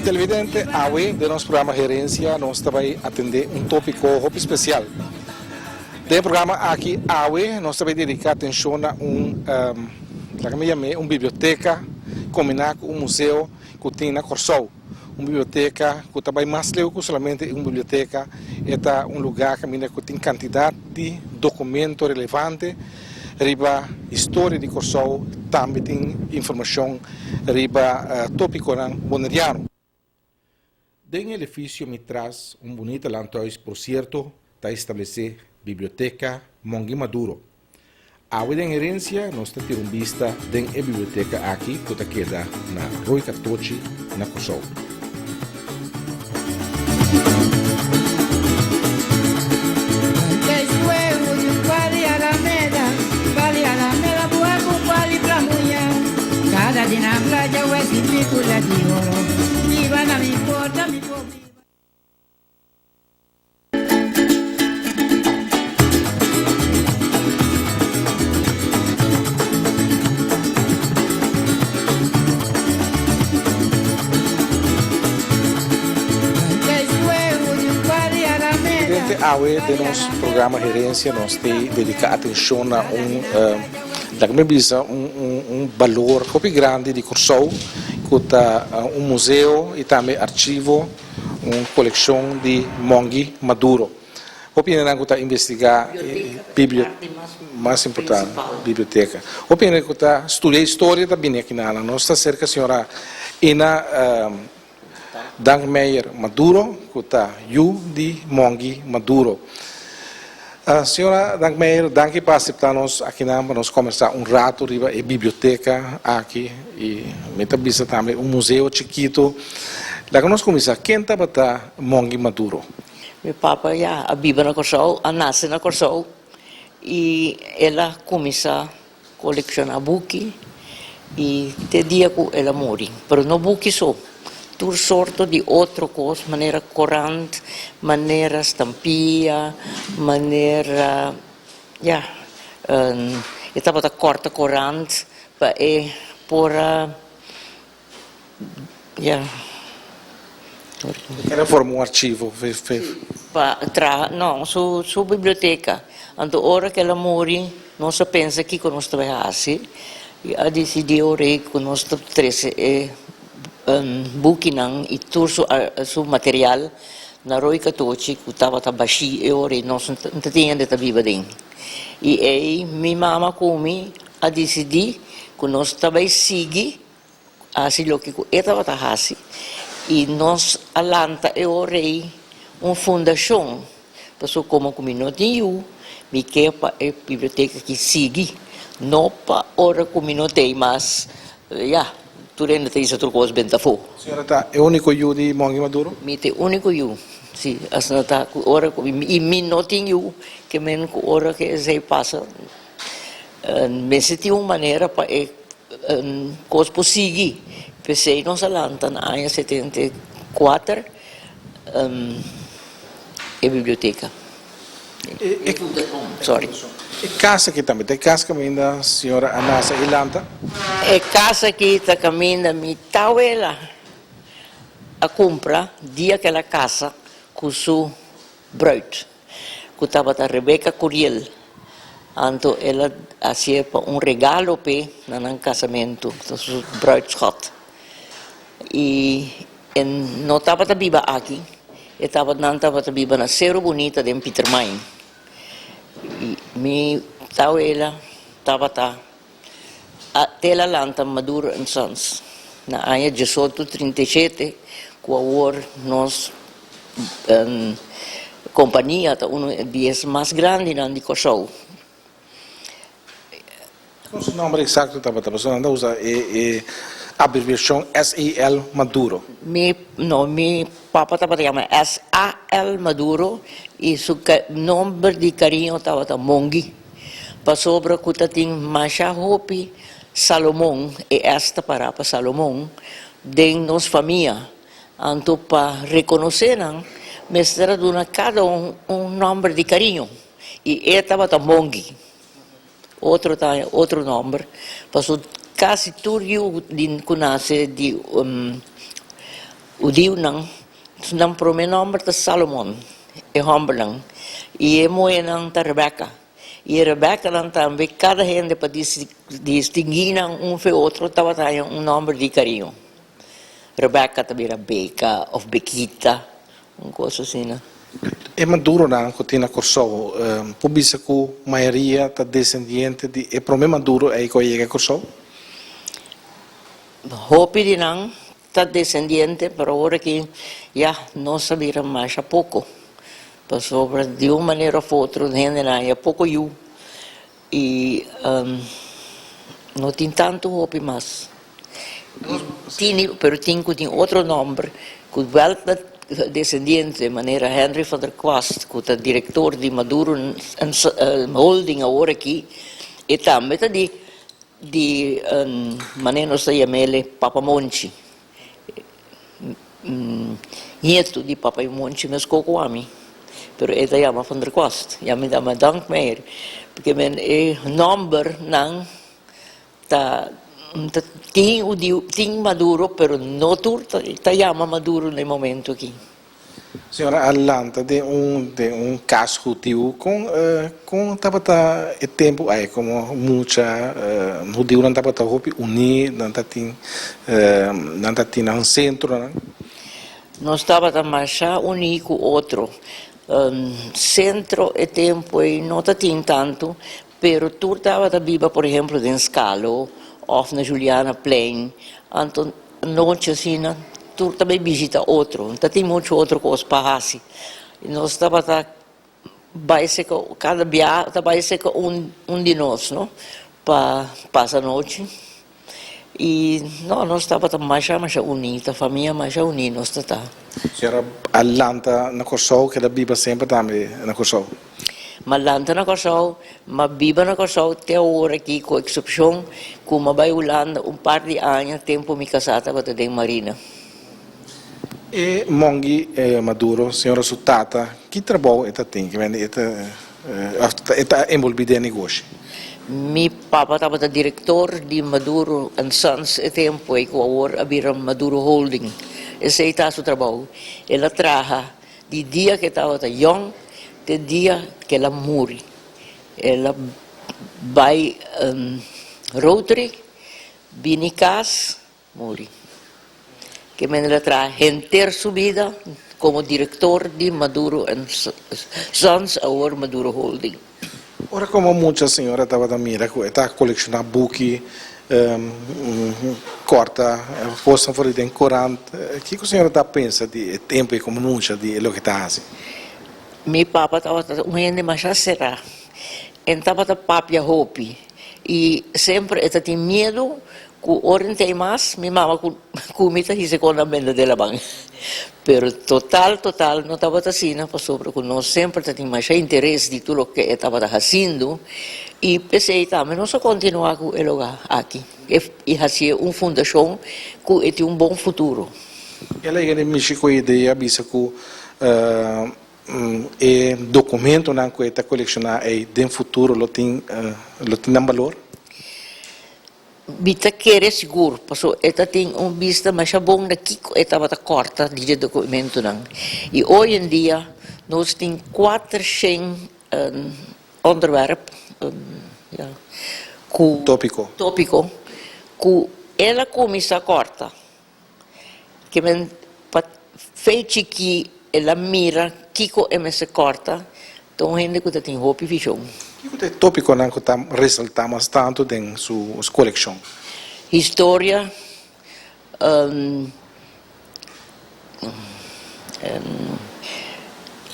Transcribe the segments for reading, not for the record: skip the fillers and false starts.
Televidente, hoy de nuestro programa Gerencia nos vai atender un tópico muy especial. Del programa aquí, hoy nos vai dedicar atención a una biblioteca combinada con un museo que tiene na Corsou. Uma biblioteca que também mais leu que somente uma biblioteca, é um lugar que tem quantidade de documentos relevantes, riba história de Corsou, também tem informação riba tópico boneriano. Dentro do edifício me traz bonito lantois, por certo, para estabelecer biblioteca Mongi Maduro. A herência nós temos vista dentro da biblioteca aqui, que queda na Rui Catochi, na Corsou. Cada dia na praia o esquipícula de ouro, viva na minha porta, me pobre. Hoje, de nosso programa Gerência, nós temos dedicado atenção a um valor muito grande de Corsou, que é museu e também arquivo, uma coleção de Mongi Maduro. Opinião que está investigar mais importante, biblioteca. Opinião que está estudar história também aqui na nós está cerca senhora Ina Dangmeier Maduro, que está de Mongi Maduro. Senhora Dangmeier, danke por aceitar-nos aqui para nós conversar rato riba a biblioteca aqui e metabisa também museu chiquito. Lá que nós começar, quem está Mongi Maduro? Meu papa já vive na Corsou, nasce na Corsou e ela começa a colecionar buki e te dia que ela morre, mas não buki só. Tudo sorto de outra coisa, maneira corante, maneira estampia, maneira, estava a corta corante para por Ela formou um arquivo, não, sua biblioteca. Então, hora que ela morre, não se pensa que nós trabalhamos, e a decidiu que nós trabalhamos bukinang e todo su material na Rui Catochi que estava baixi e ora não tinha de viva dentro. E aí minha mama come a decidir que nós também seguir assim o que estava fazendo e nós alanta e ora uma fundação para como não tinha me quer para a biblioteca que sigue não para ora como não tem mas Turenda tem outra coisa bem tafo. Senhora, é o único yu de Mongi Maduro? Mite único yu. Sim, assim tá hora e me não tinha que men hora que se passa. Me senti uma maneira para coisa possível. Pensei não se lanta na ano 74 a biblioteca. Sorry. E casa aqui também, tem casa que ainda a senhora Anasa Ilanta? E casa aqui está caminhando, me tauela a compra dia aquela casa com sua bruid, que estava a Rebeca Curiel. Então ela fazia regalo para um casamento, do seu bruid Scott. E não estava a viver aqui, estava a viver na Cerro Bonita de Peter Mine. E mi tauela estava até la lanta Maduro and Sons na ano 1837 com a war nós companhia uma das mais grandes na de Corsou. Qual é o nome exato estava a pessoa anda usa a abreviação SAL Maduro. Mi papa estava a chamar SAL Maduro e o nome de carinho estava Mongi. Para sobre que tem Masha Hopi Salomão e esta para Salomão de nossa família. Então para reconhecer, mestra dona cada nome de carinho e estava Mongi. Outro nome, passou quase tudo que nasce de udiu nang promenome ta Salomon, e homem e moe nang ta Rebecca. E Rebecca nang também cada gente para distinguir um foi outro estava tendo nome de carinho. Rebecca também era Beca ou Bequita, coisa assim, né? E Maduro na cotina Corsou, pubisa que a maioria está descendente de e para mim Maduro é que chega Corsou. Hopi de não está descendente, para agora que já não sabia mais a pouco. Passou de uma maneira ou outra, gente não pouco eu e não tem tanto Hopi mais. Pero tinha outro nome, que volta descendente de maneira Henry van der Kwast, que é diretor de Maduro Holding agora aqui, e também de maneira se chama ele Papa Monchi, nieto de Papa Monchi, mas cocoami, pero ele chama van der Kwast, já me dá dank meer, porque o nome não tinha Maduro, pero não está chama Maduro no momento aqui. Senhora Atlanta de um caso judío com tabata e tempo aí como muita judío não tabata hopi unir não tá tinha um centro né? Nós estava mais unir com outro centro e tempo e não tinha tanto, pero tu estava viva por exemplo em Scalo ou na Juliana Plain, então noite assim tu também visita outro, então tem muito outro coisa para fazer. Nós estava vai ser cada dia vai ser de nós, não? Para passar a noite. E não, nós estava mais unidos, a família mais unida, nós está. Senhora Atlanta na Corsou que da Biba sempre também na Corsou. Mas Atlanta na Corsou, mas Biba na Corsou até agora aqui com exceção, como vai Holanda par de anos tempo me casada para ter Marina. E Mongi Maduro, senhora Sutata, que trabalho está tendo? Que está envolvido em negócio? Meu papa estava diretor de Maduro Sons e tempo e agora havia Maduro Holding. Esse é o seu trabalho. Ela trabalha de dia que estava young, de dia que ela morre. Ela vai Rotary, Binicas, morre. Que me trae inteira sua vida como diretor de Maduro Sons, agora Maduro Holding. Ora, como muita senhora estava da mira, está colecionando buki, corta, posta fora de corante, o que a senhora está pensando de tempo e como nunca de lo que está fazendo? Meu papa estava um gente mais a será, estava a papia hopi e sempre ele tinha medo que orientei mais, minha mama comida e segunda venda dela bem. Pero total, não estava assim, sobre que nós sempre tínhamos mais interesse de tudo o que estava fazendo e pensei também, nós continuar com ele aqui e fazer uma fundação que tem um bom futuro. Ela é México a ideia, bisa que o documento que está colecionando aí de futuro, lo tem valor? Bita querer seguro, porque ela tem vista mais bom daqui, ela está corta de documento não. E hoje em dia nós temos 400 onderwerp, tópico, que ela começa a corta, que men feito que ela mira, kiko se corta, então a gente que tem roupa e visão. Que tópico que está ressaltando bastante em sua coleção? História,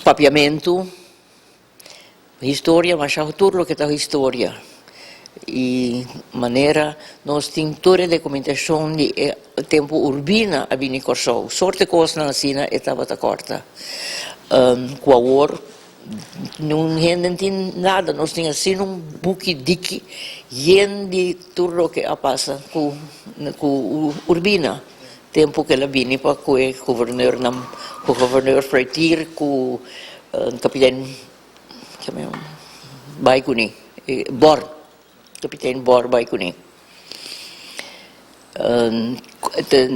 papiamento, história, mas tudo o que está história. E maneira, nós temos toda a documentação de tempo urbana a vir em Corsou. Sorte coisa na Sina estava corta. Com a hora, não tem nada, nós tínhamos assim buque dique, de tudo o que passa com urbana. Tempo que ela vinha para com o governador Freire, com o capitão Baikuni, Capitão Bor Baikuni.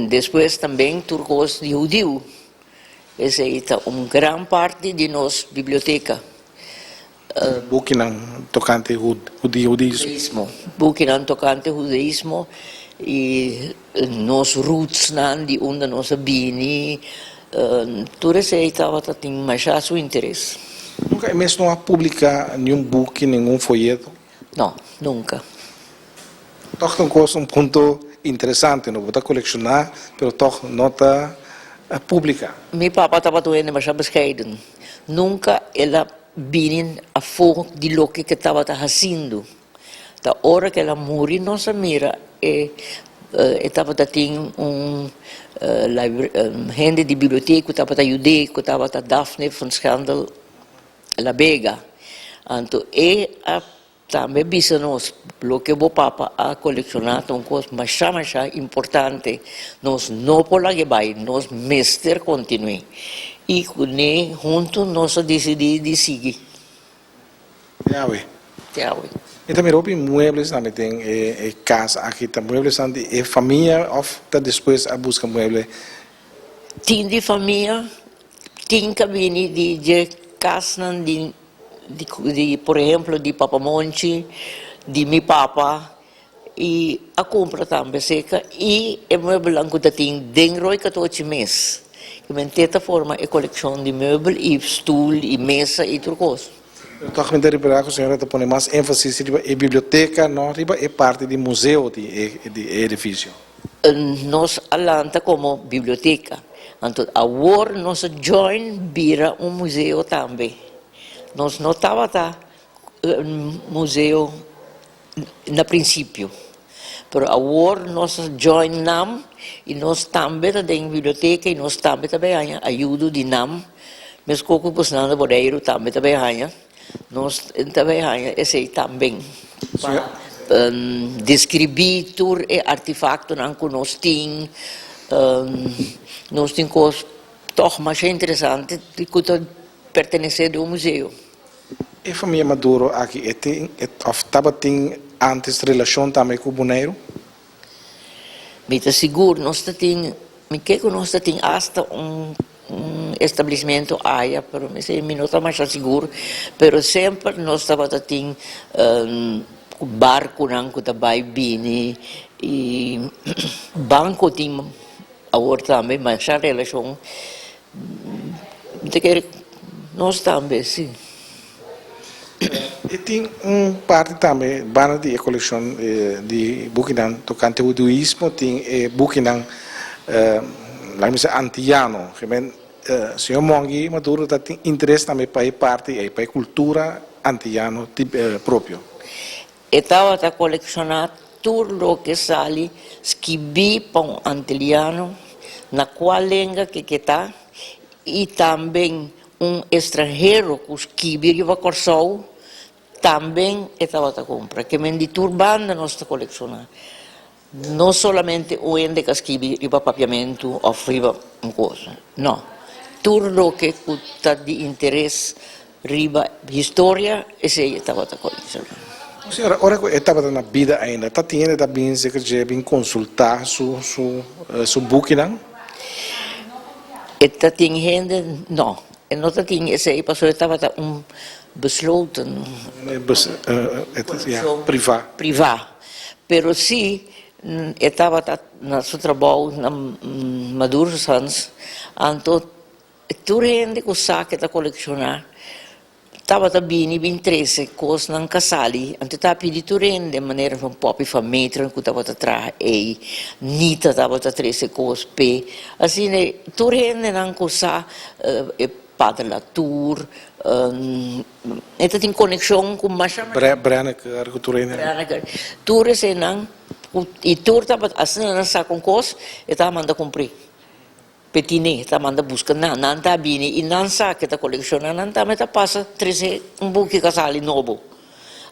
Después también turcos de judío. Esa es una gran parte de nuestra biblioteca. Buki ng tocante judaísmo. Judaísmo. Bukinan tocante judaísmo e nos roots nan di onde nos bini. Tudo isso aí tem mais seu interesse. Nunca é mesmo a publicar nenhum book, nenhum folheto. Não, nunca. Toch um ponto interessante, não vou colecionar, mas toch nota publicar. Meu papa estava doendo, mas bescheiden. Nunca ela vinha a fogo de lo que estava fazendo. Da hora que ela morreu, nossa mira estava tendo gente de biblioteca, estava judeu, estava Daphne von Schandel, La Vega. Então, também bisa nós, lo que o papa a colecionado uma coisa mais importante, nós não podemos vai, nós mestre continue. E com ele, junto, nós decidimos seguir. Yawe. Yawe. E também houve muebles, também tem casa aqui, tem muebles, e família, ou depois a busca mueble. Tem de família, tem cabine de casa, por exemplo, de Papa Monchi, de meu papa, e a compra também seca, e o meuble que tem dentro de 14 meses. Que de forma é coleção de meuble, e stool, e mesa, e tudo coisa. Então, a gente a senhora põe mais ênfase na biblioteca, não é parte do museu de edifício. Nós alanta como biblioteca. Então, agora nós join vira museu também. Nós não estava museu no princípio. Mas agora nós join NAM e nós também temos biblioteca e nós também ajuda de NAM. Mas como você não pode também nós também esse também. Descrever tudo e artefacto que nós temos. Nós temos coisas mais interessantes que pertencer ao museu. E a família Maduro aqui, estava tem antes relação também com o Bonaire? Me está seguro, nós temos hasta estabelecimento área, mas me não está mais seguro, mas sempre nós temos barco que também bem e banco tem agora também, mas a relação nós também, sim. E tem parte também, bana de coleção de Bukinan, tocante ao judaísmo, tem Bukinan, antiano, que o senhor Mongi Maduro tem interesse também para parte, para a cultura antiano próprio. Estava a colecionar tudo o que sale, escrevi para um antiano, na qual língua que está, e também estrangeiro que escreve para Corsol, também estava a comprar, que me turbando nossa coleção. Não somente o ende que escreve para papiamento ou riba uma coisa, não. Tudo o que está de interesse, riba história, esse estava a coleção. Senhora, ora que estava na vida ainda, está tendo também se quer bem consultar su Bukinan? Está tendo, não, não está tendo, esse passou estava besloten. Privat. Pero sim, estava na seu trabalho na Maduro Sans, então tudo gente que sabe que colecionar, estava bem 13 coisas não casali, então estava pedindo tudo de maneira um pouco família que estava atrás e nita estava 13 coisas pe, assim tudo gente não sabe Padre Latour, esta tem conexão com mais Branneker, Branneker. Tour é não, e tour estava assim não sabe com coisa, estava mandando cumprir. Petine, estava mandando buscar não está bem e não sabe que está colecionando, não está, mas passa 13 buque casal novo.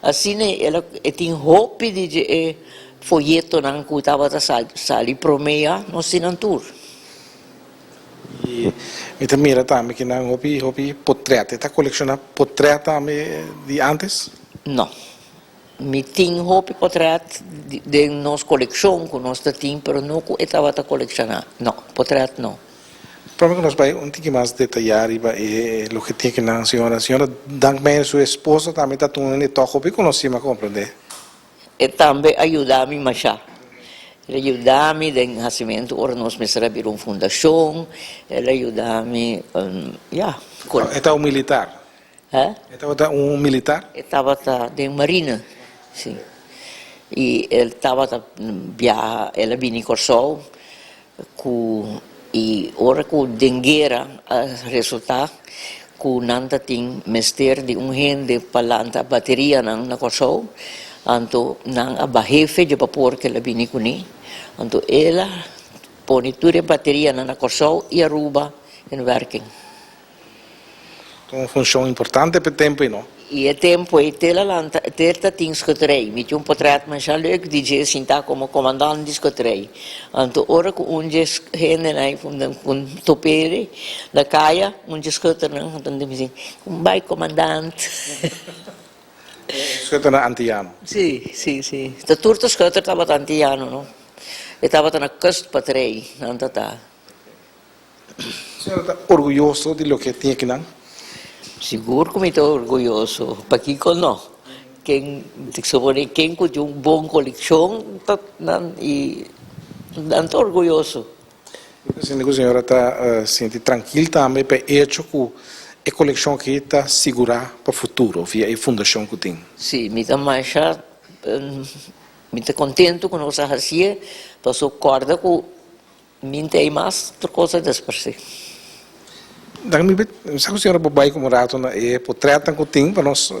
Assim ela tem hope de folheto não que estava sali promeia, não se não tour. E também também que não houve portrait, está colecionando portrait também de antes? Não, mi ting hopi portret de nos colección con nuestra ting, pero no estaba a coleccionar. No, portret no. Para que nos vaya un poquito más detallar lo que tiene que la señora. Señora, también su esposo también está tomando todo hopi conocima, comprende? E também ajudar-me a machar. Ele ajudar-me no nascimento, ora nós me abrir uma fundação, ele ajudar-me, Está un militar. Estaba un militar. Estava de marina, sim. E ele estava viajar, ele vinha com sol, e ora com dengueira resultar, com nanta tem mestre de gente para bateria na corso. Anto nang abahefe de vapor que ela vini kuni, anto ela pone tudo bateria na corso e aruba em working. Uma função importante para o tempo, não? E é tempo e tela lanta terta ting skotrei, mi um portret mas já leuk DJ sinta como comandante de skotrei. Anto ora com gente nai com topere da caia, skoter nang anto me diz, vai comandante. Scutter na antiano. Sì. Da turto scutter estava tanti anni, no? E stava na costa patrei, non tata. Senhora está orgulhoso de lo que tinha que não? Sicuro que estou orgulhoso, perché no. Quem supone quem com uma boa coleção, e estou orgulhoso. A senhora está sente tranquila também para hecho que a coleção que está segura para o futuro, via a fundação que tem. Sim, me dá mais me está contente com nossa racia, passou corda com me tem mais outra coisa desperce. Dan mi bet, sabe a senhora babai como rato na portret que tem para nós,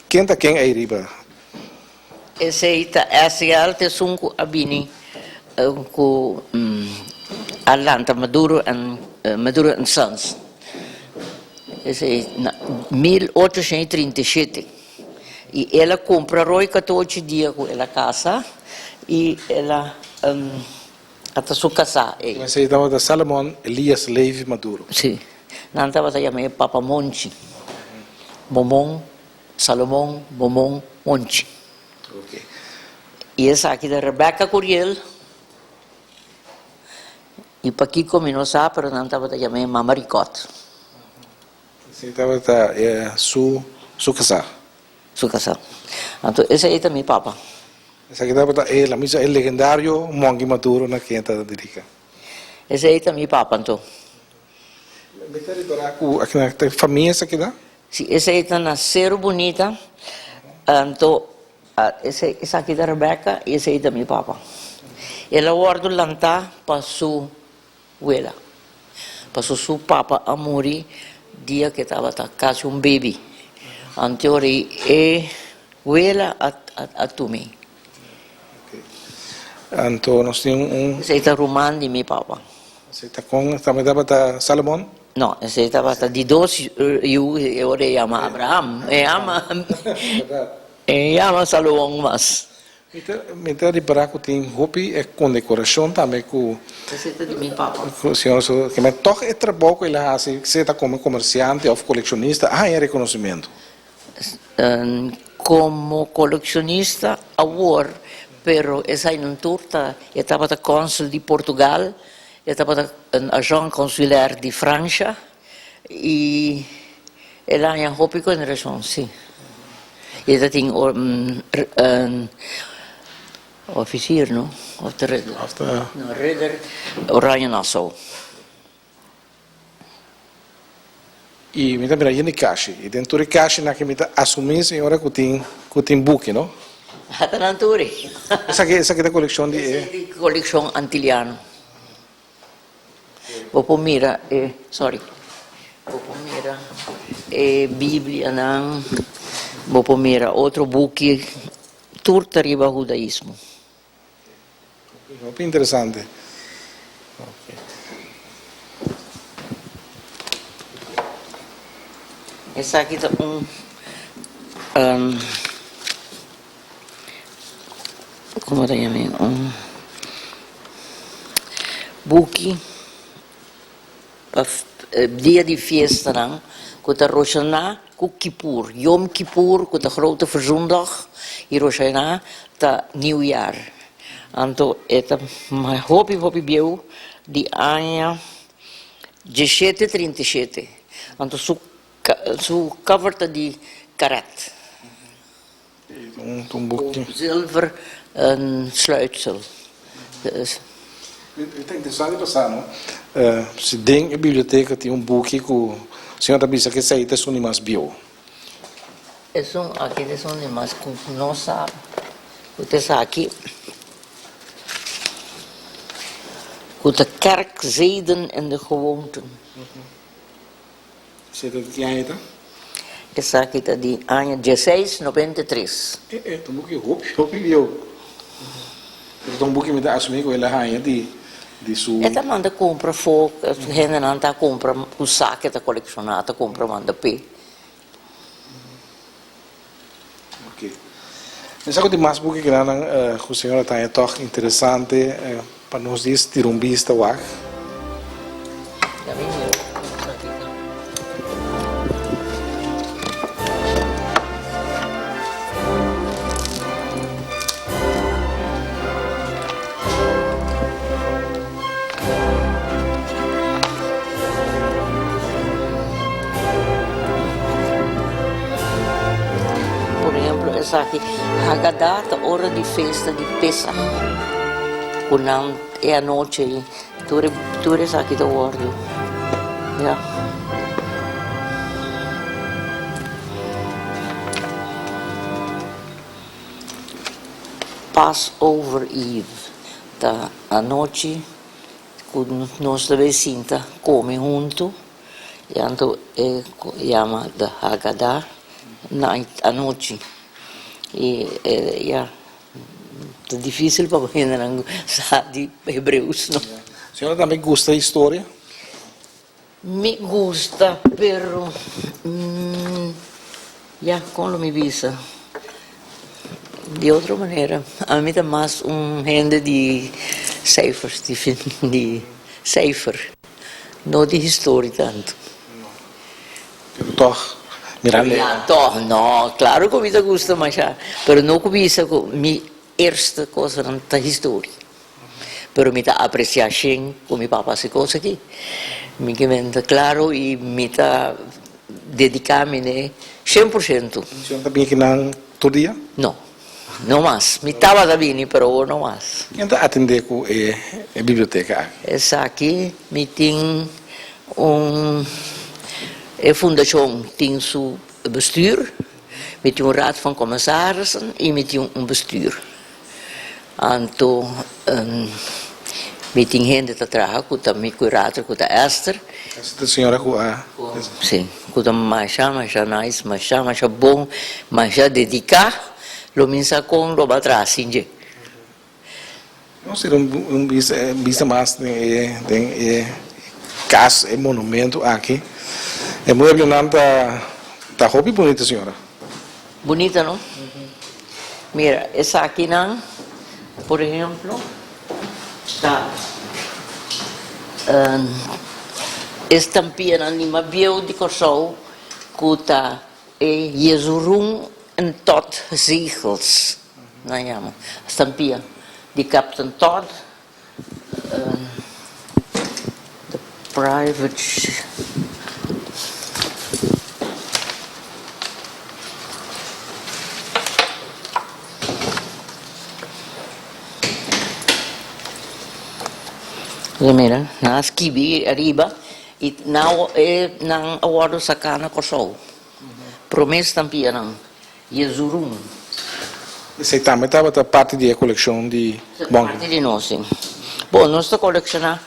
quem está quem aí riba? Esse é alte sunku abini com Atlanta Maduro and Sons. Esse é 1837. E ela compra roi 14 dias com ela casa e ela até sua casa. Mas aí estava da Salomão Elias Levi Maduro. Sim. Não estava a chamar Papa Monchi. Momon, Salomão, Momon, Monchi. Okay. E essa aqui da Rebecca Curiel. E para aqui como não sabe, mas não estava a chamar Mamaricot. Sim, estava sua casa. Sua casa. Então, esse aí também Papa. Essa aqui estava a missa é legendário Mongi Maduro na quem está dedica. Esse aí também Papa, então. Metade para aqui na família essa aqui dá? Sim, esse aí está na Cerro Bonita. Então, esse aqui da Rebecca e esse aí também Papa. Ela guarda lantar para sua abuela. Para sua papa a morrer dia que estava quase baby. Anteori e abuela a tumi. Então nós temos Esse está romano de meu papa. Você está com também dava da Salomão? Não, esse estava de 12 eu chama Abraham, chama Salomão mas. Metade para que tem roupa é com decoração também com. Esse está de meu papa. O senhor que me toca é trabalho que ele faz, você está como comerciante ou colecionista, é reconhecimento. Como colecionista, agora, pero essa não turta, eu estava da cônsul de Portugal, eu estava da agente consular de França e ela é roupa com relação, sim. Eu tinha officier, não? Of the Ridder. No, Ridder, Oranje Nassau. E me também aí no caixa. E dentro do caixa na que me assumir senhora que tem book, não? Até na Turi. Essa aqui é da coleção de coleção antiliano. Vou mira, sorry. Vou mira Bíblia não. Vou mira outro book turta riba judaísmo. Muito interessante. Okay. Essa aqui é como se chama? Book para dia de festa, não? Que está roxando ku Kippur. Yom Kippur, ku de grote verzoendag, in Rosh Hashanah, ta nieuwjaar. Anto, eta, ma hopi bieu, di anja 1737. Anto, su coverte di karat. Um boekje. Zilver sluitsel. Dus, Eu tenho interessante passar, não? Se tem a biblioteca tem boekje que o senhor também sabe que sai das unimas bio. aqui é um mas com nossa, você sabe aqui, com de kerkzeden en de gewoonten. Zit het que aí, tá? Essa aqui está de ano 1693. É um boekje hopi bio. É um boekje met de assumir que ela rainha de su. Esta manda compra fogo, gente não está compra o saco está colecionado, compra manda p. Ok. Mas agora tem mais boekje que não, o senhor está aí toch interessante para nós dias tirumbista wag. Essa aqui, Haggadah, a hora de festa de Pesach. Quando é a noite, tu eres aqui do ordo. Yeah. Passover Eve, da a noite, quando nós vecinta come junto, e então chama da Haggadah, a noite. E é difícil para quem não sabe hebreus, não? A senhora também gosta da história? Me gusta, pero como me visa. De outra maneira, a mim dá mais gente de cijfers, de cijfer, não de história tanto. Toch. No, claro que me gusta mais, pero não começa com minha eerste coisa na história. Pero me apreciar com meu papá se coisa aqui. Me que claro e me dedicar-me 100%. A senhora também que não todo dia? Não, não mais. Me estava da bem, pero não mais. Quem está atender com a biblioteca? Essa aqui me tem a fundação tem seu bestuur, met een raad van commissarissen en met een bestuur. Então, met een gente te trabalhar com a minha curator, com a Esther. Essa senhora com a... Sim, com a mais nice, mais bom, mais dedicar, lo minsa com lo atrás, sim. Não ser vista mais tem casa, monumento aqui. É muito bonita, tá hobby bonita, senhora. Bonita, não? Mira, essa aqui não, por exemplo, está estampia na Lima Biel de Kosovo, que está Jezurum en Todd Zegels. Não chama. Estampia de Captain Todd, the private. Mira, na esquivi arriba e não award sa kana Kosovo. Promessa tampia ng Jezurum. Esse também estava da parte da coleção de Parte di noi, sì. Bom, nostra collezione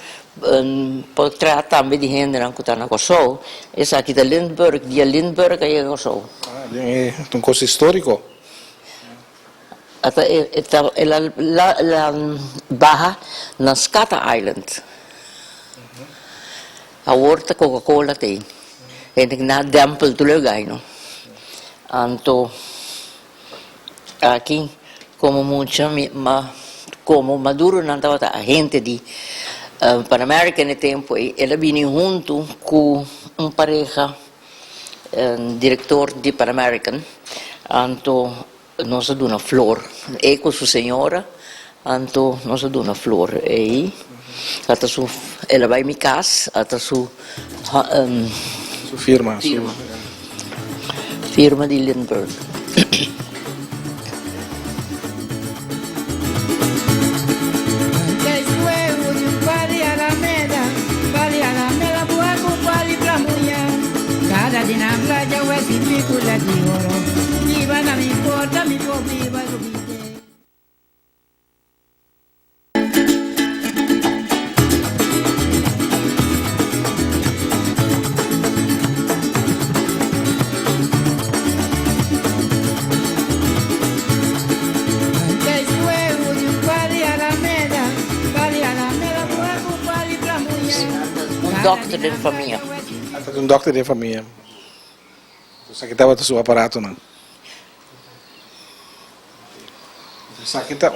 potrà também de gente na kutana Kosovo. Essa aqui da Lindbergh, dia Lindbergh aí Kosovo. É um coisa histórico. La baja na Scata Island. A horta Coca-Cola tem. E na Dempel tulogay, no? Anto, aqui, como como Maduro não estava a gente de Pan-American tempo, ela vinha junto com pareja diretor di Pan American, anto nós do una flor, e com sua senhora, anto nós do una flor, e até su, ela vai me casa, até su Su firma. firma, firma di Lindbergh. Cada di na playa wesi tripula di oro. Viva na mi porta, mi può viva subite. Dokter din família. Até um doctor de família. Só que estava seu aparato, não. Só que tá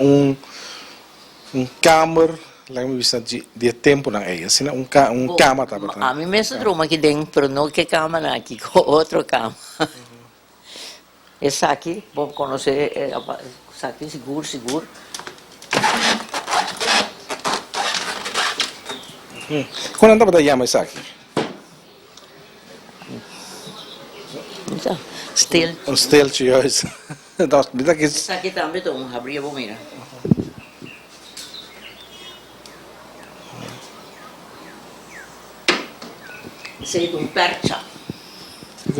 câmera, lá me vista de tempo na aí, assim, cama tava. A mim mesmo druma aqui dentro, pero não que cama não, aqui com outro cama. Esse aqui, vamos conhecer, esse aqui seguro. Quando andava da Yama isso aqui? Então, still. Um stel tjus. Dat dat is Esse aqui também tem abrir a mira. Esse é percha.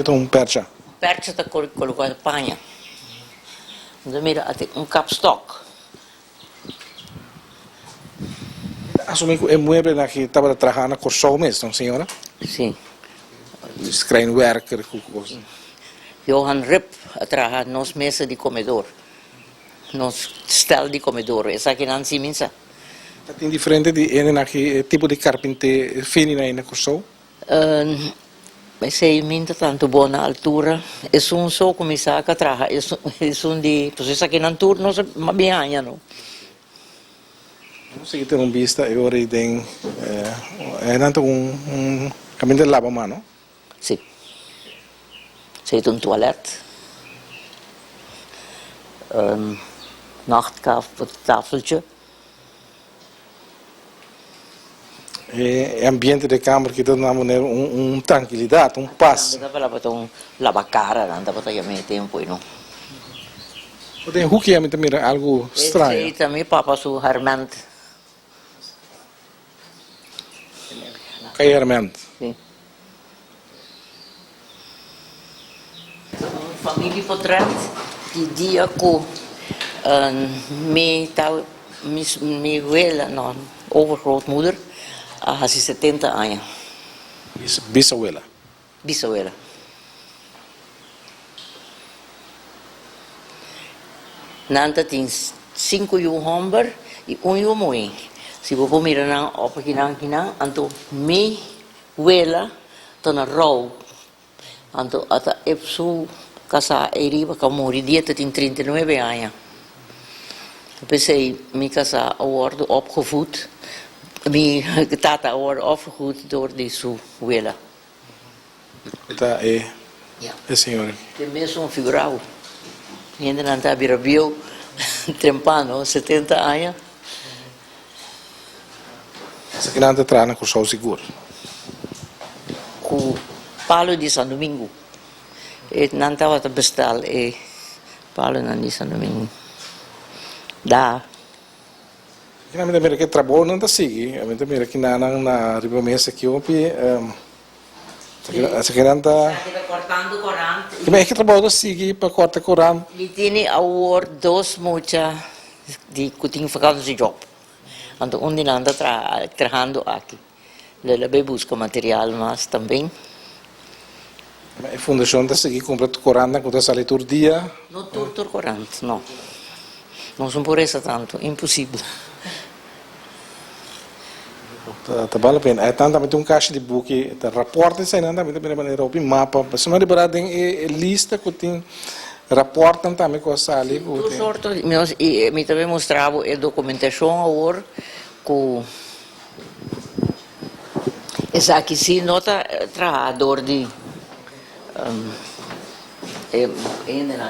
um percha. Percha está colocado panha. Então, mira, até capstock. Assumi que é mueble na que estava trabalhando na Corsol mesmo, não senhora? Sim. Schrijnwerker. Johan Rip a trabalhar nos mesa de comedor. Nos stel de comedor. Esse aqui não se minsa. Tem diferente de na que tipo de carpinte fini na Corsol? Mas é minta tanto boa na altura. É só começar a trabalhar. É de... Pues esse aqui não turno, mas bem anos, não? Não sei ter vista e ora tem nanto caminho de lava mano. Sim. Zit een toilet. Nachttafeltje. É ambiente de câmara que dá tranquilidade, paz. Não dá para lavar cara, não dá para ter tempo, não. Tem o que é algo estranho. Esse também papa su Hermant. Cairamente. Sim. Família portret que dia com minha abuela, não, overgrootmoeder, há 70 anos. Bisabuela. Bisabuela. Nanta tem 5 homens e 1 mulher. Se você mirar na opinião aqui, então minha abuela está na rua. Então até eu casa eriba que morri dia tem 39 anos. Eu pensei minha casa wordt opgevoed, minha tata wordt opgevoed door die sua abuela. Tá é senhora. Tem mesmo figurado. Ainda não está virabio, trempano, 70 anos. Essa que não entra na Corsol seguro. Com Palo de São Domingo. E não estava a bestar, e Palo de São Domingo. Dá. A minha que trabalho não está seguindo. A minha que na ribamesa aqui opi essa que não está. Está cortando corante. Como é que trabalho sigue para cortar corante? Ele tem award 2 mucha de que vacantes de job. Então onde não anda trabalhando aqui. Ele vai buscar material mas também. A fundação está seguindo completo corante quando está ali todo dia. Não tudo corante, não. Não são por isso tanto, impossível. Tá vale a pena. É tanto também caixa de book, tá raporte sai nada também de maneira open mapa. Mas não liberar tem lista que tem raportam também com a sala. Tudo sorto, me também mostrava a documentação agora com essa aqui sim nota trabalhador de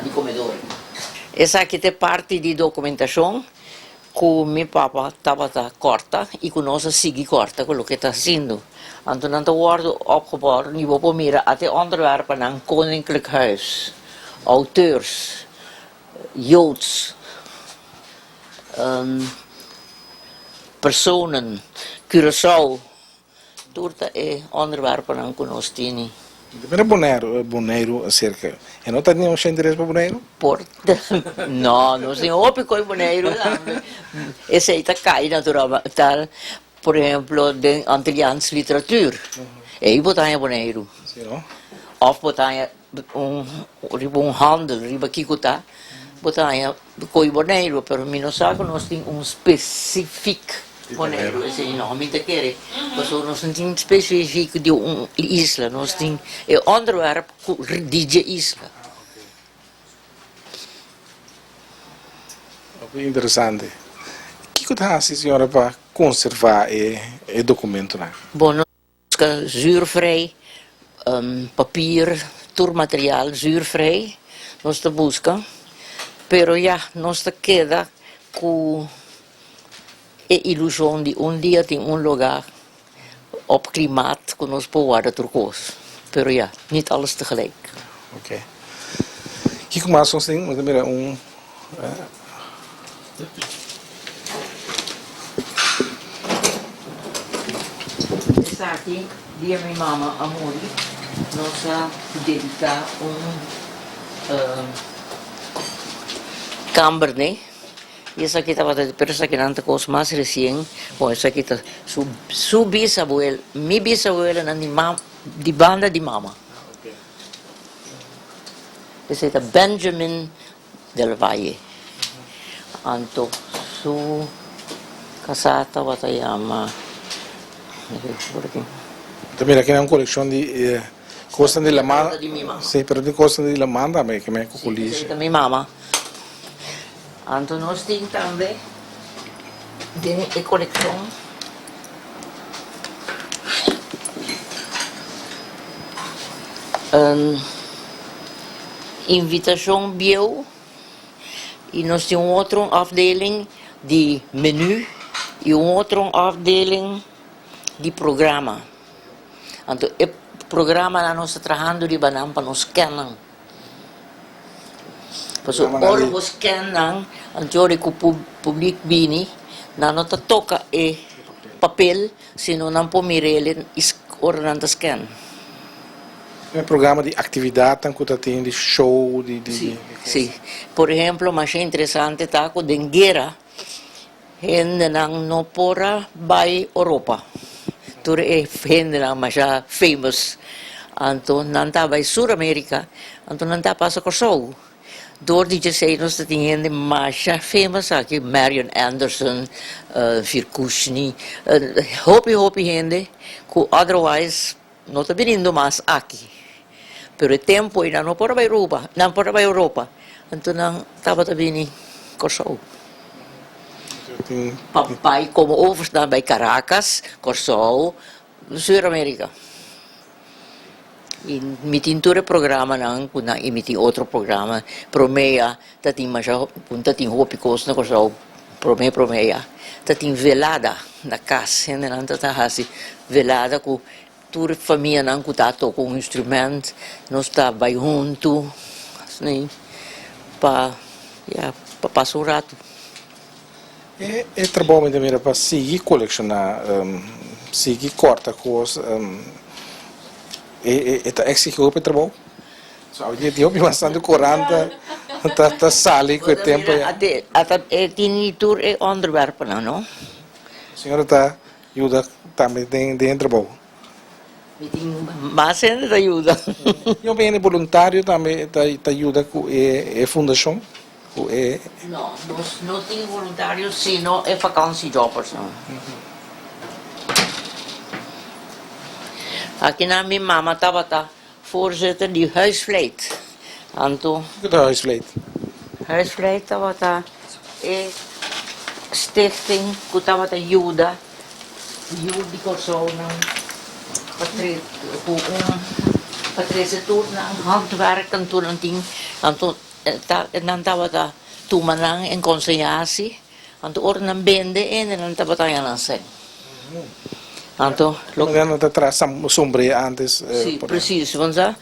di comedore. Essa aqui é parte de documentação que meu papa estava corta e que nós seguimos corta com o que está fazendo. Então, não wordt opgebouwd, nu op mira até onderwerpen aan Koninklijk Huis, auteurs, Joods, personen, Curaçao, tudo é onderwerpen aan Conostini. Primeiro Bonaire acerca. E não está nenhum interesse para Bonaire? Não, não tem óbvio com Bonaire. Esse aí está cai naturalmente. Por exemplo, de Antilliaans literatuur. Aí botar Bonaire. Sim, não? Of botar handel, riba kikuta, botar coi Bonaire, pero mim não sabe, nós temos específico Bonaire, esse nome te quer. Mas nós temos específico de isla, nós temos onderwerp de isla. Interessante. O que está fazendo, senhora, para conservar o documento? Bom, nós buscamos zuurvrij, papier, tourmateriaal, zuurvrij. Nós buscamos, pero ja, nós queda com a ilusão de dia tem lugar op klimaat que nós podemos turcoos. Pero ja, niet alles tegelijk. Ok. O que mais nós temos? Essa aqui, dia minha mama amori, nós dedicar Cabernet. E essa aqui estava de persa que não coisa mais recém. Bom, essa aqui está su bisabuela, minha bisabuela de banda de mama. Esse é Benjamin del Valle. Anto su casata what I ama. Também aqui é uma coleção de coisas de la manda. Sim, pero de coisas de la manda, que me cuculice. Sim, minha mama. Anto nós temos também de coleção invitação bio e nós temos outra afdeling de menu e outra afdeling de programa. Então, o programa que nós estamos trabalhando de banana para nos scannen. Porque ora nós scannen, então que o público bini, não toca o papel, senão não pode ele ora não scan. É um programa de atividade, que tem de show, Sim. Por exemplo, mas é interessante tá com dengueira, gente não pora vai Europa. Tur é gente não mas já famous. Então não tá vai Sul América, então não tá passa com show. Door die nós tem gente mais já famous aqui, Marian Anderson, Virkushni, hopi gente que otherwise não tá vindo mais aqui. Pero o tempo ainda não pode vai Europa, não pode vai Europa. Então não estava também com show. Papai como overstaan bij Caracas, Curaçao, Sul-América. E mitinture programa não, kuna imiti outro programa, Promeia, tatim maja, tatim hopi kos na Curaçao, Promeia, tatim velada na casa, não tata hasi velada com toda família não que tá com um instrumento, nós tá vai junto, assim, para passar o rato. É trabalho também para seguir colecionar, seguir corta coisas, é exigir o trabalho. Só que eu tenho bastante corante, tá sali com o tempo. Até tem tour é onderwerpen não? A senhora tá ajuda também tem trabalho. Mas ainda ajuda. Eu venho voluntário também tá ajuda com a fundação. Não, nós não temos voluntários, senão é vakantiejobbers. Aqui na minha mama estava voorzitter de huisvleet. Anto. De huisvleet? Huisvleet estava stichting que estava ajuda de persoon. Patricia tur ng handwerk ang tunang ting anto nantawa ta tumanang en konseyasi anto or ng bende en nantawa tayo ng sen. Anto Maganda atrás sombria antes. sì, preciso, vanza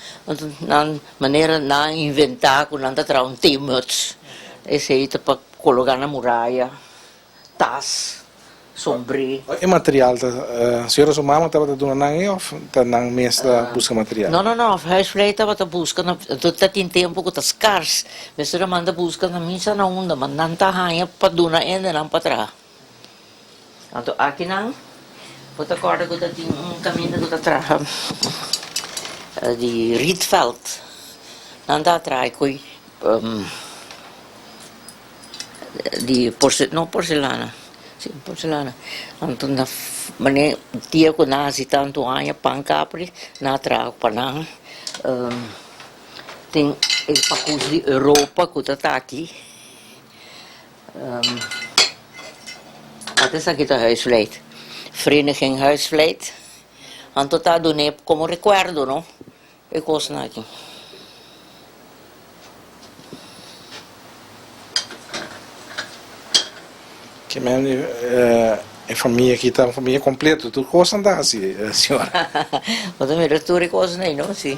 nan manera na inventar con nanta tra un timuts e se ita pa colocar na muralla tas sombri. E material, senhora sua mama estava dando nangue of tá nang mesa busca material. No, huisvleita wat busca na tot in tempo ko tas cars. Mesera manda busca na misa na unda man nanta hanya paduna en na patra. Anto aqui nang Wat akkoord ko dat yung camino ko tatraha di Rietveld. Nanda trai ko di porcelana. Sì, porcelana. Anto na mane tia ko na si tanto anya pangkapri na tra panang ting el pakus di Europa ko tataki. Até sa kita huisvleit. Vereniging Huisvleit. Anto ta doon como recuerdo, no? E cosa na aqui. Que men é família aqui tá família completa, tudo coisa anda assim, senhora. Mas me retorno cosa nei, no? Sì.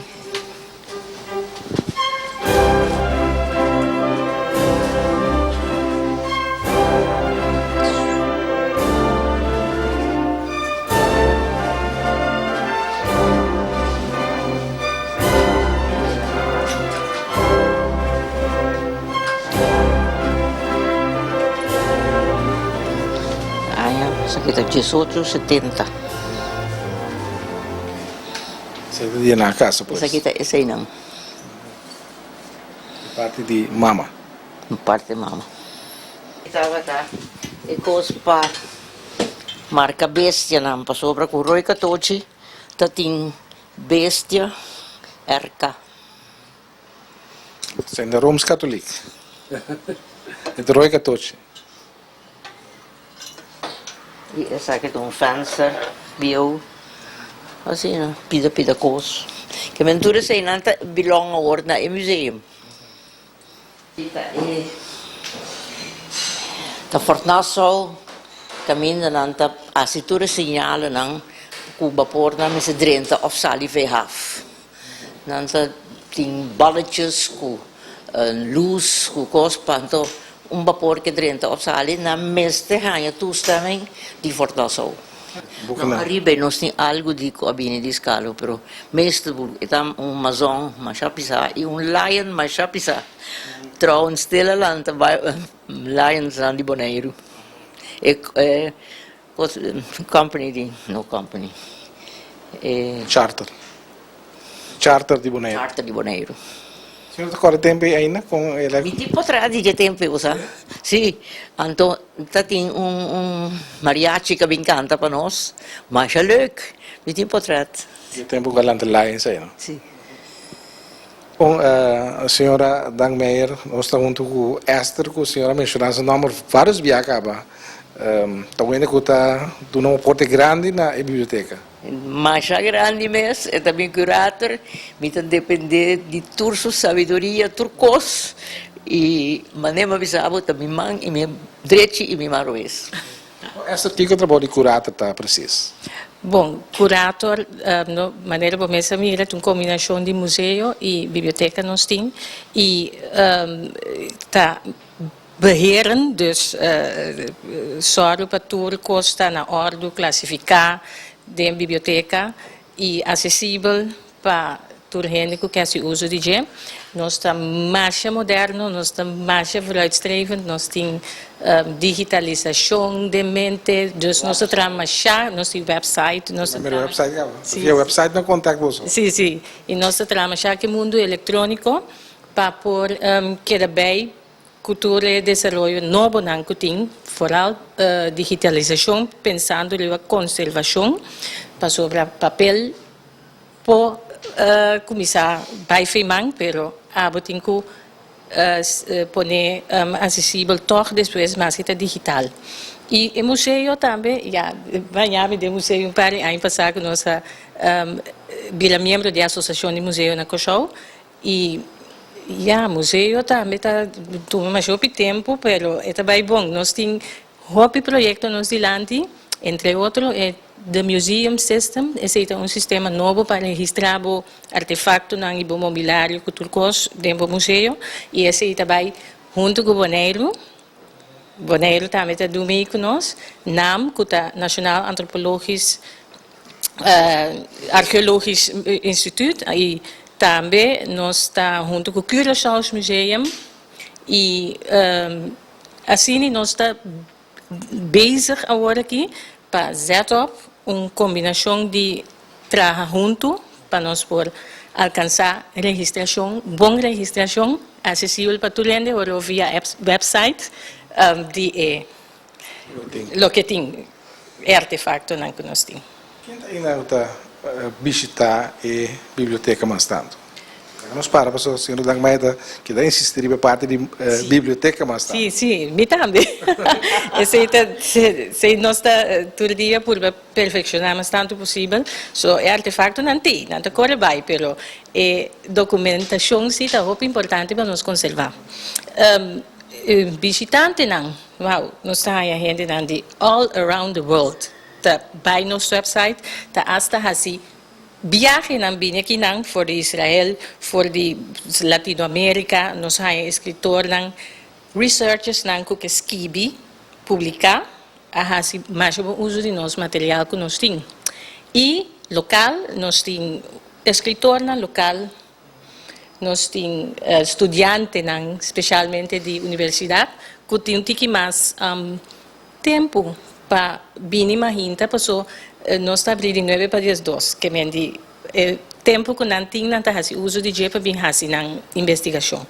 Kita 1870. Você dia na casa, pois. Essa kita essa não. Parte de mama. Parte mama. Estava tá. E coisa pa marca bestia não pa sobra com Roy Catochi, tá tem bestia RK. Zijn de Rooms-Katholiek. Het Roy Catoche. E essa aqui tem fencer, bio, assim, né? Pida coisa. Que mentura sei não tá belong agora na museum. Tá Fornassau, caminho não tá a cintura segnala não, Cuba por na mesa drenta of sali vehaf. Não tá tem balletjes, com luz, com cospanto. Vapor que drenta of sali na meste hanya toestemming die Fornassau. No, arriba nós tem algo de cabine de escalo, pero meeste itam mazon machapisa e lion machapisa. Trouwens stille land lions aan die Bonaire. Company di no company. Charter di Bonaire. Charter di Bonaire. Senhor, agora tempo ainda com ele. Mi tipo tradi de tempo usa. Sì, anto tati mariachi que me canta para nós, mas é leuk. Mi tipo trad. O tempo galante Lions aí, não? Sì. Bom, a senhora Dan Meyer, nós estamos junto com Esther, que a senhora mencionou o nome vários viagens, também que está dando um porte grande na biblioteca. Mas é grande mesmo, é também curator, me depende de turso, sabedoria, turcos, e maneira avisava também man e me direito e me maroes. Esther, que trabalho de curator está preciso? Bom, curator, de maneira como essa mira, uma combinação de museu e biblioteca nós temos, e está beheren, dus zorgen para tudo custa na ordem classificar de biblioteca e acessível para todo gente que quer se uso de je. Nós estamos mais moderno, nós estamos mais vooruitstrevend, nós temos digitalização de mente, dus nós trabalhamos nós temos website, nós Primeiro website, via website não contact você. Sim, e nós trabalhamos que mundo eletrônico para pôr que bem cultura e desenvolvimento novo não tem, vooral digitalização, pensando em conservação, para sobre papel, para começar a fazer, pero tem que poner acessível toch después más que digital. E o museu também, já, banhamos de museu um par de anos passado, nós vira membro da Associação de Museu na Cochou, e o museu também está tomando mais tempo, mas é bem bom. Nós temos um projeto nos dilante, entre outros, é the Museum System, esse é sistema novo para registrar o artefato no mobiliário cultural dentro do museu, e esse também junto com o Bonaire também está dormindo conosco, NAM, que é Nacional Antropologisch Archeologisch Instituut, e também nós estamos junto com o Curaçao Museum, e assim nós estamos bezig agora aqui para zetten uma combinação de trabalho junto para nós poder alcançar registração, boa registração, acessível para todo mundo ou via website de lo que tem artefato não que nós temos. Quem está visitar a biblioteca mais tanto? Nós para o senhor Dangmaita que dá insistir para parte da biblioteca mais tanto. Sim, me também. Se nós está todo dia por perfeccionar mais tanto possível, so é artefato não tem, não corre bem, pero é documentação sim é muito importante para nós conservar. Visitante não, wow, nós temos a gente não de all around the world, tá by nosso website, tá hasta assim. Viaje na aqui não, for Israel, for de Latinoamérica, nós temos escritor não, researchers não que escreve, publicar, assim mais o uso de nosso material que nós temos. E local, nós temos escritor não local, nós temos estudante não, especialmente de universidade, que tem um pouco mais tempo para vir uma hinta, passou nós estamos abrindo 9 para 10, que é o tempo que não tem, não está uso de jeito para vir na investigação.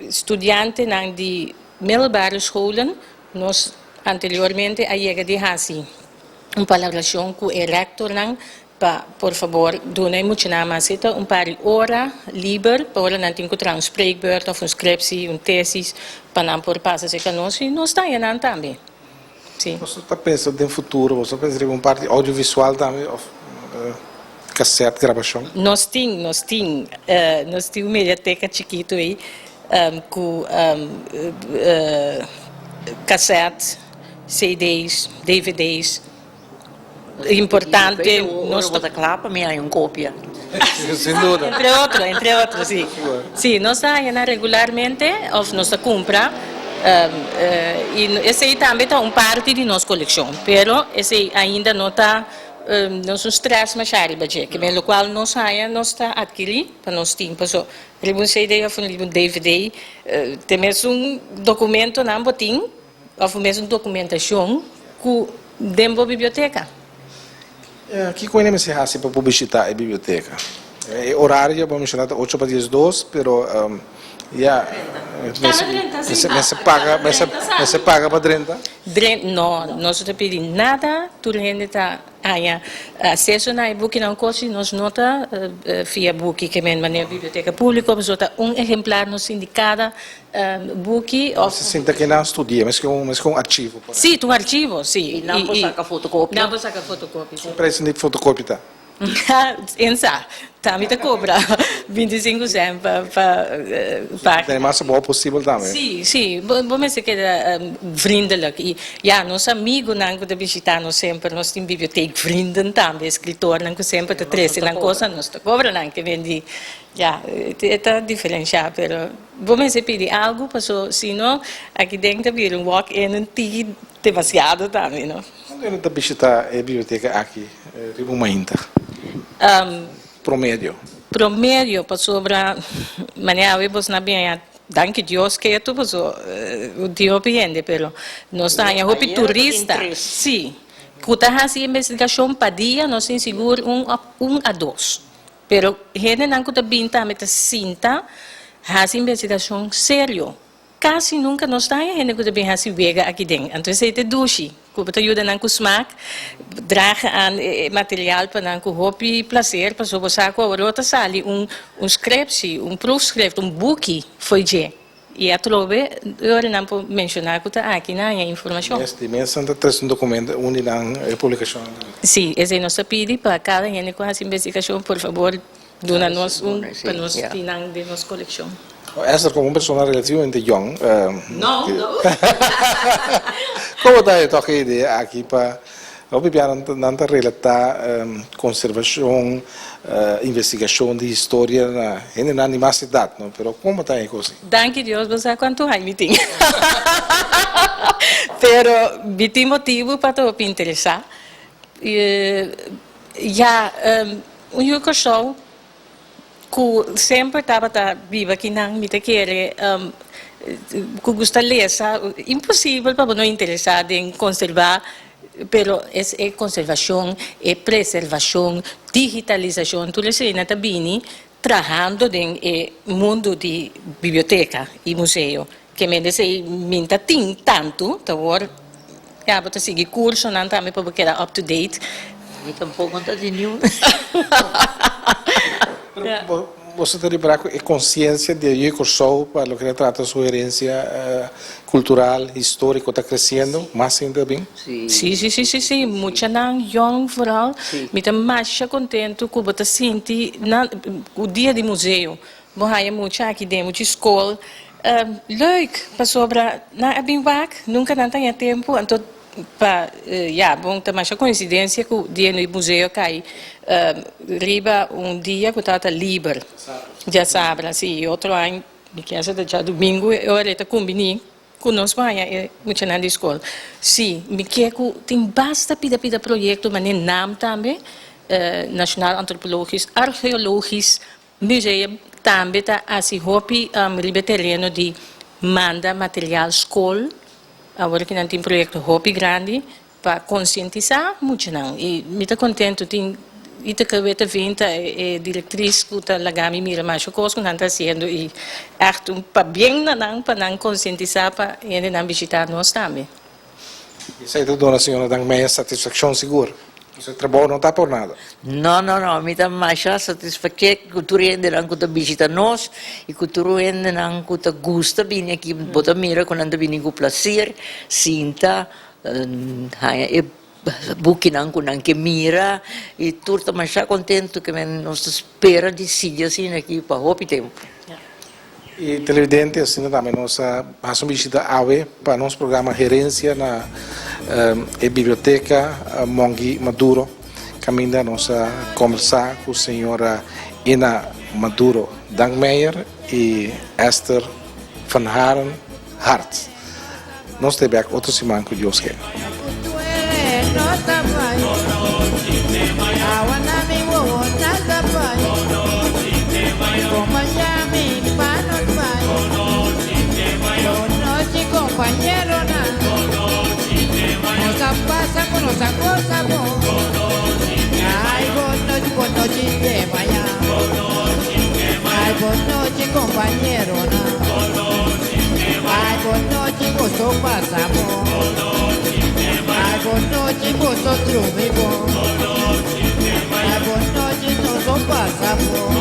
Estudante de middelbare scholen, nós anteriormente a chega de assim, uma palabração com o rector para, por favor, doe muito na maceta par de horas livre para não ter que um spreekbeurt ou scriptie, tesis, para não por passar se conosco e nós estamos também. Sim. Você está pensando no futuro, você pensa em parte audiovisual também, cassete, gravação? Nós temos uma mediateca chiquito aí, com cassete, CDs, DVDs, importante. Nós vamos clapa, me há cópia. Sem dúvida. Entre outros, sim. Sim, nós estamos regularmente, ou nós compra. E esse aí também está parte de nossa coleção, mas esse ainda não está nos stress mais arriba, que pelo qual nós está adquirindo para nós tempos. Um CD ou um DVD, temos documento não botim, ou mesmo documentação que dentro da biblioteca. Que coisa me se hace para visitar a biblioteca? O horário vamos chamar 8 para 10, pero se paga para 30? Não, nós não pedimos nada, tudo gente está acesso na e-book não custa, nós nota via book que é na biblioteca pública, mas exemplar nos indicada book. Você sente que não estudia, mas com um arquivo. Sim, um arquivo, sim. E não pode sacar fotocópia. Não pode sacar fotocópia. O preço de fotocópia está? Ensa, também te cobra 25 centavos para Tem mais boa possível também. Sim, vamos dizer que é vriendelijk. E nosso amigo não que visitar nós sempre, nós temos biblioteca vrienden também, escritor não que sempre te traz na coisa, nós te cobra não que vende. É diferenciado, mas vamos dizer pedir algo, porque senão aqui dentro vir walk-in tem demasiado também, não? Quando eu visitar a biblioteca aqui, uma inta. Promédio, para sobre maneira vos na bem, danke Deus que tu vos o Dio piende, pero nós está em hopi turista, sim, cuta hasi investigação para dia, nós tem seguro a 2, pero gente não cuta binta meta cinta, hasi investigação sério. Quase nunca nós está em gente que bem hasi vega aqui dentro, então se te dushi, que te ayuda a smaak, dragen aan materiaal para que hobby placer, para so saco rota sali scriptie, proefschrift, boekje voor je. E a trove, eu não posso mencionar que está aqui na informação. Este mês anda traz documento onde dan publicação. Sim, esse é nosso pedido para cada gente com essa investigação, por favor, dona-nos para nós tirar de nossa coleção. Essa como uma pessoa relativamente young. Não. Como está a ideia aqui para não relatar conservação, investigação de história na animacidade, não? Pero como está aí coisa? Danke Deus, você quanto há me tem. Pero me tem motivo para te interessar. Já eu show que sempre estava viva aqui não me te querer que gosta de ler, impossível para não interessar em conservar. Pero es conservación, preservación, digitalización. Tú le sabes, Natabini, trabajando en el mundo de biblioteca y museo, que me dice, minta tanto, tawar, ya, pero sigue curso, não também para que era up to date. E tampouco está de nenhum. Você tem consciência de que o show, para o que trata sua herência cultural, histórica, está crescendo mais ainda bem? Sim. Muita não, young, vooral. Me está mais contente que você sente o dia de museu. Você muito aqui dentro de escola. Leuk, para sobra, na bem vac, nunca não tenho tempo, então bom, também a coincidência que o dia no museu cai riba dia que estava livre, já sabe, sim, outro ano, que é já domingo, eu era combinei com nós vai muito na escola, sim, me quer que tem basta pida projeto, mas nem nome também, Nacional Antropologisch, Archeologisch Museum também está assim hobby riba terreno de manda material escola. Agora que não tem projeto hobby grande para conscientizar muito não e me está contente tem ita que veta vinta diretriz que está lagami mira mais coisa que não está sendo e acho para bem não para não conscientizar para ele não visitar nós também. Isso aí dona senhora dá meia satisfação segura. Você trabalho não está por nada. Não, me dá mais satisfação que tu rende não que tu visita nós e que tu rende não que tu gosta vir aqui, bota mira quando anda vir com prazer, sinta, buki não que mira e tu está mais contente que nós espera de seguir assim aqui para o tempo. E televidente assim também nossa visita AWE para nosso programa gerência na biblioteca Mongi Maduro caminha nossa conversar com a senhora Ina Maduro Dankmeijer e Esther van Haren Hart. Nós temos outro semana com Deus quer. Compañero na, nos pasa con los cosas ay, buenas noches de mañana, ay, buenas noches compañero na, ay, buenas noches vos pasamos, ay, buenas noches vosotros mismos, ay, buenas noches nos pasamos.